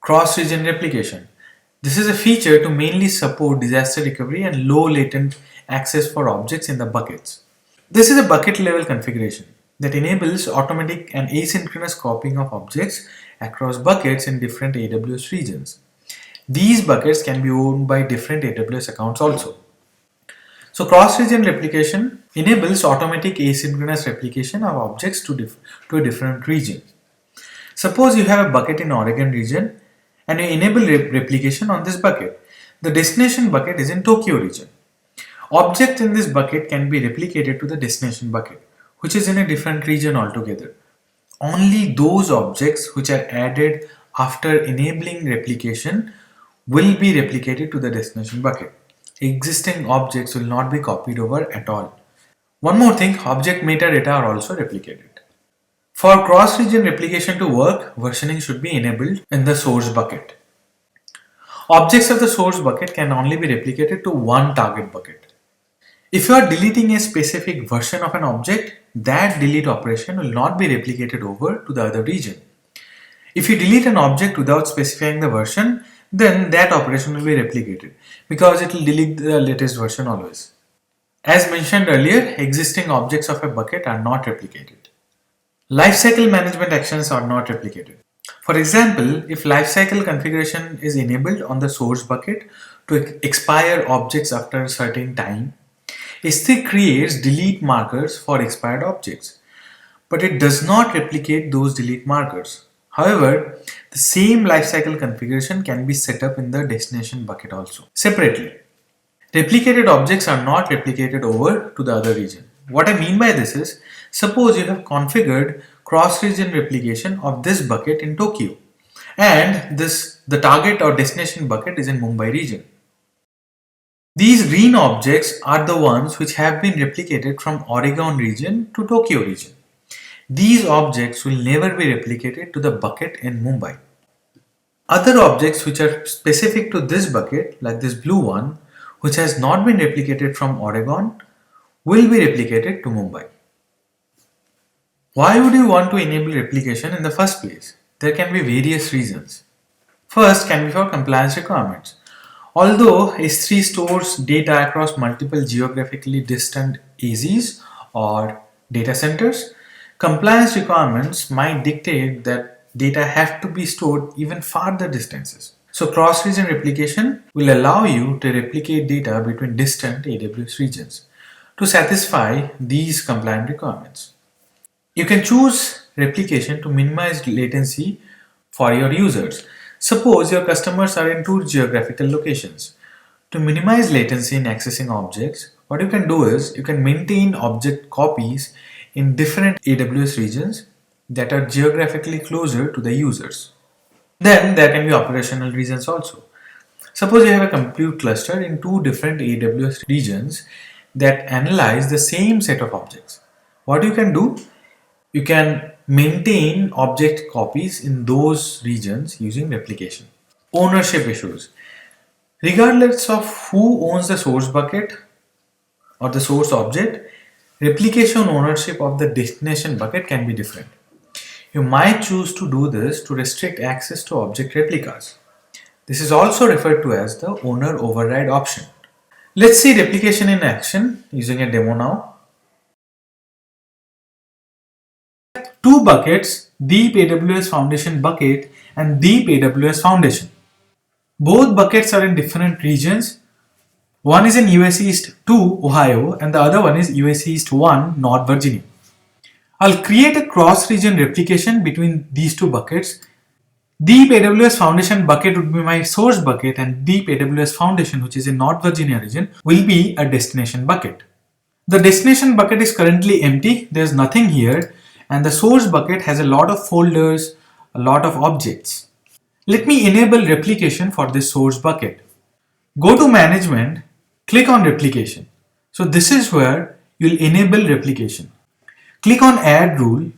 Cross-region replication. This is a feature to mainly support disaster recovery and low latent access for objects in the buckets. This is a bucket level configuration that enables automatic and asynchronous copying of objects across buckets in different AWS regions. These buckets can be owned by different AWS accounts also. So cross-region replication enables automatic asynchronous replication of objects to a different region. Suppose you have a bucket in Oregon region and you enable replication on this bucket. The destination bucket is in Tokyo region. Objects in this bucket can be replicated to the destination bucket, which is in a different region altogether. Only those objects which are added after enabling replication will be replicated to the destination bucket. Existing objects will not be copied over at all. One more thing, object metadata are also replicated. For cross-region replication to work, versioning should be enabled in the source bucket. Objects of the source bucket can only be replicated to one target bucket. If you are deleting a specific version of an object, that delete operation will not be replicated over to the other region. If you delete an object without specifying the version, then that operation will be replicated because it will delete the latest version always. As mentioned earlier, existing objects of a bucket are not replicated. Lifecycle management actions are not replicated. For example, if lifecycle configuration is enabled on the source bucket to expire objects after a certain time, S3 creates delete markers for expired objects, but it does not replicate those delete markers. However, the same lifecycle configuration can be set up in the destination bucket also, separately. Replicated objects are not replicated over to the other region. What I mean by this is, suppose you have configured cross-region replication of this bucket in Tokyo and the target or destination bucket is in Mumbai region. These green objects are the ones which have been replicated from Oregon region to Tokyo region. These objects will never be replicated to the bucket in Mumbai. Other objects which are specific to this bucket, like this blue one, which has not been replicated from Oregon, will be replicated to Mumbai. Why would you want to enable replication in the first place? There can be various reasons. First can be for compliance requirements. Although S3 stores data across multiple geographically distant AZs or data centers, compliance requirements might dictate that data have to be stored even farther distances. So cross-region replication will allow you to replicate data between distant AWS regions to satisfy these compliant requirements. You can choose replication to minimize latency for your users. Suppose your customers are in two geographical locations. To minimize latency in accessing objects, what you can do is you can maintain object copies in different AWS regions that are geographically closer to the users. Then there can be operational reasons also. Suppose you have a compute cluster in two different AWS regions that analyze the same set of objects. What you can do? You can maintain object copies in those regions using replication. Ownership issues. Regardless of who owns the source bucket or the source object, replication ownership of the destination bucket can be different. You might choose to do this to restrict access to object replicas. This is also referred to as the owner override option. Let's see replication in action using a demo now. Two buckets, Deep AWS Foundation bucket and Deep AWS Foundation. Both buckets are in different regions. One is in US East 2, Ohio, and the other one is US East 1, North Virginia. I'll create a cross-region replication between these two buckets. Deep AWS Foundation bucket would be my source bucket and Deep AWS Foundation, which is in North Virginia region, will be a destination bucket. The destination bucket is currently empty. There's nothing here. And the source bucket has a lot of folders, a lot of objects. Let me enable replication for this source bucket. Go to Management, click on Replication. So this is where you'll enable replication. Click on Add Rule.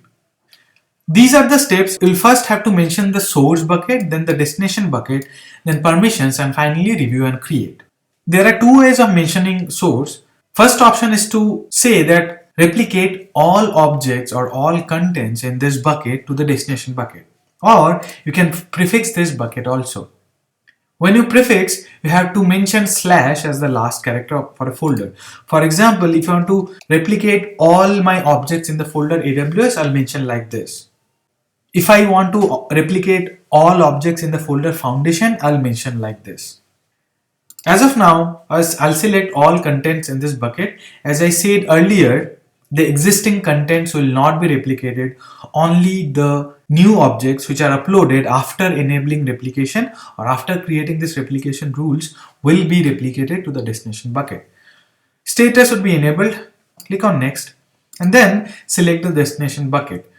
These are the steps. You'll first have to mention the source bucket, then the destination bucket, then permissions, and finally review and create. There are two ways of mentioning source. First option is to say that replicate all objects or all contents in this bucket to the destination bucket. Or you can prefix this bucket also. When you prefix, you have to mention slash as the last character for a folder. For example, if you want to replicate all my objects in the folder AWS, I'll mention like this. If I want to replicate all objects in the folder foundation, I'll mention like this. As of now, I'll select all contents in this bucket. As I said earlier, the existing contents will not be replicated. Only the new objects which are uploaded after enabling replication or after creating this replication rules will be replicated to the destination bucket. Status would be enabled. Click on next and then select the destination bucket.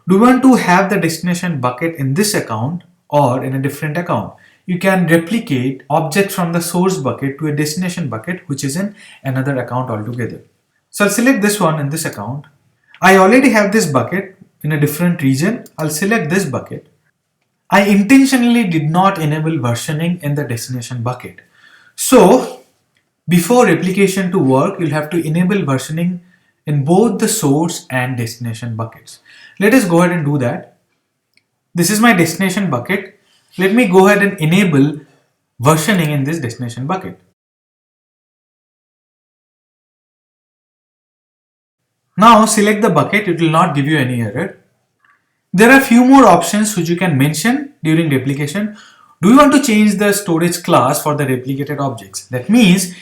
Do you want to have the destination bucket in this account or in a different account? You can replicate objects from the source bucket to a destination bucket which is in another account altogether. So I'll select this one in this account. I already have this bucket in a different region. I'll select this bucket. I intentionally did not enable versioning in the destination bucket. So before replication to work, you'll have to enable versioning in both the source and destination buckets. Let us go ahead and do that. This is my destination bucket. Let me go ahead and enable versioning in this destination bucket. Now select the bucket, it will not give you any error. There are few more options which you can mention during replication. Do you want to change the storage class for the replicated objects? That means,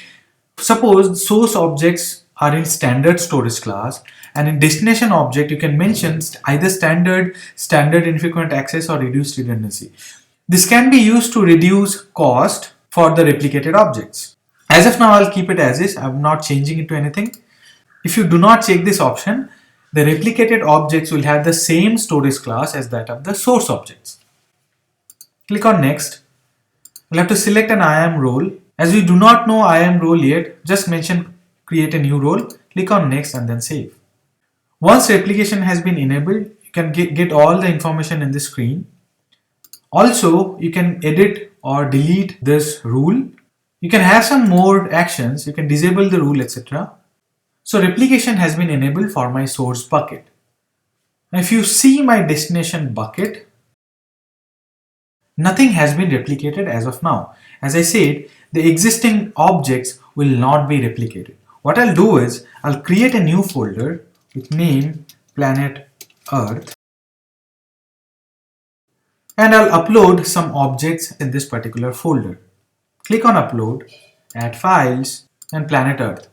suppose source objects are in standard storage class and in destination object you can mention either standard infrequent access or reduced redundancy. This can be used to reduce cost for the replicated objects. As of now, I'll keep it as is. I'm not changing it to anything. If you do not check this option, the replicated objects will have the same storage class as that of the source objects. Click on next. We'll have to select an IAM role. As we do not know IAM role yet, just mention create a new role. Click on next and then save. Once replication has been enabled, you can get all the information in the screen. Also, you can edit or delete this rule. You can have some more actions. You can disable the rule, etc. So replication has been enabled for my source bucket. Now if you see my destination bucket, nothing has been replicated as of now. As I said, the existing objects will not be replicated. What I'll do is, I'll create a new folder with name Planet Earth and I'll upload some objects in this particular folder. Click on upload, add files and Planet Earth.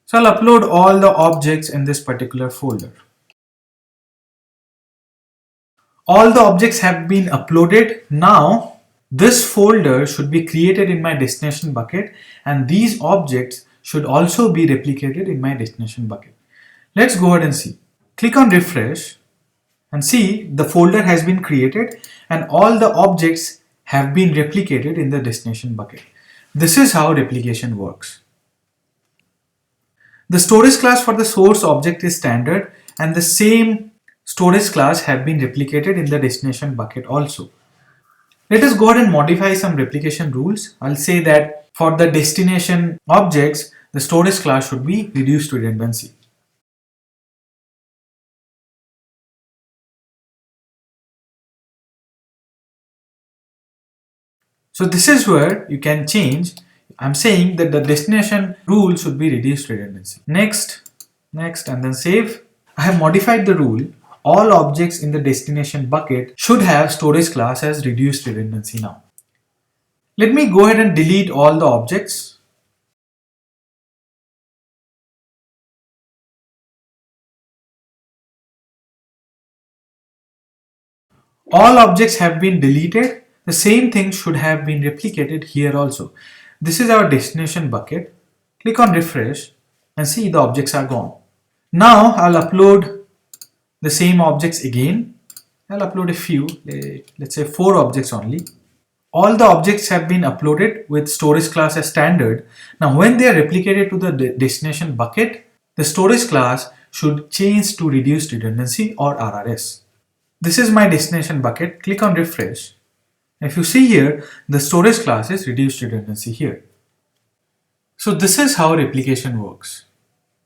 So I'll upload all the objects in this particular folder. All the objects have been uploaded. Now this folder should be created in my destination bucket and these objects should also be replicated in my destination bucket. Let's go ahead and see. Click on refresh and see the folder has been created and all the objects have been replicated in the destination bucket. This is how replication works. The storage class for the source object is standard and the same storage class have been replicated in the destination bucket also. Let us go ahead and modify some replication rules. I'll say that for the destination objects, the storage class should be reduced to redundancy. So this is where you can change. I'm saying that the destination rule should be reduced redundancy. Next, and then save. I have modified the rule. All objects in the destination bucket should have storage class as reduced redundancy now. Let me go ahead and delete all the objects. All objects have been deleted. The same thing should have been replicated here also. This is our destination bucket. Click on refresh and see the objects are gone. Now I'll upload the same objects again. I'll upload a few, let's say 4 objects only. All the objects have been uploaded with storage class as standard. Now when they are replicated to the destination bucket, the storage class should change to reduced redundancy or RRS. This is my destination bucket. Click on refresh. If you see here, the storage class is reduced redundancy here. So this is how replication works.